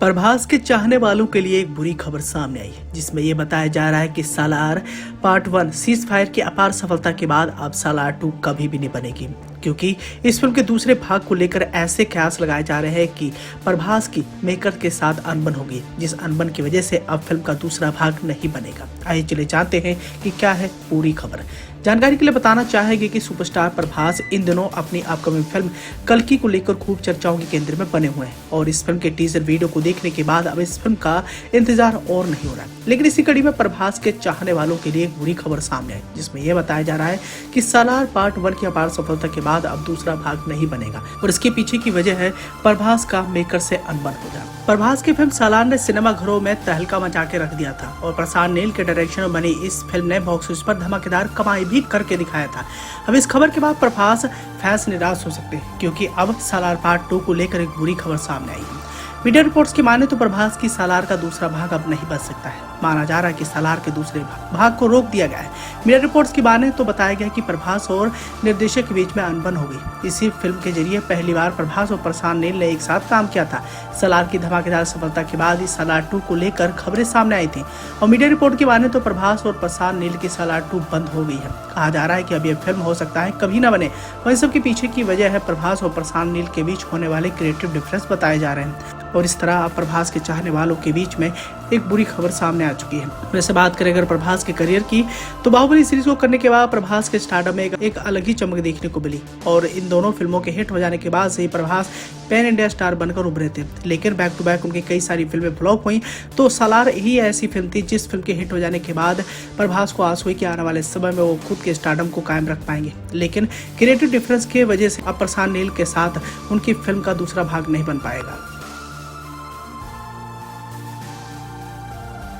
प्रभास के चाहने वालों के लिए एक बुरी खबर सामने आई है, जिसमें ये बताया जा रहा है कि सालार पार्ट 1 सीज फायर की अपार सफलता के बाद अब सालार 2 कभी भी नहीं बनेगी, क्योंकि इस फिल्म के दूसरे भाग को लेकर ऐसे कयास लगाए जा रहे हैं कि प्रभास की मेकर के साथ अनबन होगी, जिस अनबन की वजह से अब फिल्म का दूसरा भाग नहीं बनेगा। आइए चले जानते हैं कि क्या है पूरी खबर। जानकारी के लिए बताना चाहेंगे कि सुपरस्टार प्रभास इन दिनों अपनी अपकमिंग फिल्म कल्कि को लेकर खूब चर्चाओं के केंद्र में बने हुए हैं और इस फिल्म के टीजर वीडियो को देखने के बाद अब इस फिल्म का इंतजार और नहीं हो रहा है। लेकिन इसी कड़ी में प्रभास के चाहने वालों के लिए एक बुरी खबर सामने आई, जिसमें यह बताया जा रहा है कि सालार पार्ट 1 की अपार सफलता के बाद अब दूसरा भाग नहीं बनेगा और इसके पीछे की वजह है प्रभास का मेकर से अनबन हो जाना। प्रभास की फिल्म सालार ने सिनेमा घरों में तहलका मचा के रख दिया था और प्रशांत नील के डायरेक्शन में बनी इस फिल्म ने बॉक्स ऑफिस पर धमाकेदार कमाई भी करके दिखाया था। अब इस खबर के बाद प्रभास फैंस निराश हो सकते हैं, क्योंकि अब सालार पार्ट 2 को लेकर एक बुरी खबर सामने आई है। मीडिया रिपोर्ट्स की माने तो प्रभास की सालार का दूसरा भाग अब नहीं बच सकता है। माना जा रहा है कि सालार के दूसरे भाग को रोक दिया गया है। मीडिया रिपोर्ट्स की माने तो बताया गया कि प्रभास और निर्देशक के बीच में अनबन हो गई। इसी फिल्म के जरिए पहली बार प्रभास और प्रशांत नील ने एक साथ काम किया था। सालार की धमाकेदार सफलता के बाद इस सालार 2 को लेकर खबरें सामने आई थी और मीडिया रिपोर्ट की माने तो प्रभास और प्रशांत नील की सालार 2 बंद हो गई है। कहा जा रहा है कि अब यह फिल्म हो सकता है कभी न बने। वहीं सब के पीछे की वजह है प्रभास और प्रशांत नील के बीच होने वाले क्रिएटिव डिफरेंस बताए जा रहे हैं और इस तरह अब प्रभास के चाहने वालों के बीच में एक बुरी खबर सामने आ चुकी है। वैसे बात करें अगर प्रभास के करियर की, तो बाहुबली सीरीज को करने के बाद प्रभास के स्टारडम में एक अलग ही चमक देखने को मिली और इन दोनों फिल्मों के हिट हो जाने के बाद से ही प्रभास पैन इंडिया स्टार बनकर उभरे थे। लेकिन बैक टू बैक उनकी कई सारी फिल्में फ्लॉप हुई, तो सालार ही ऐसी फिल्म थी जिस फिल्म के हिट हो जाने के बाद प्रभास को आस हुई कि आने वाले समय में वो खुद के स्टारडम को कायम रख पाएंगे। लेकिन क्रिएटिव डिफरेंस की वजह से अब प्रशांत नील के साथ उनकी फिल्म का दूसरा भाग नहीं बन पाएगा।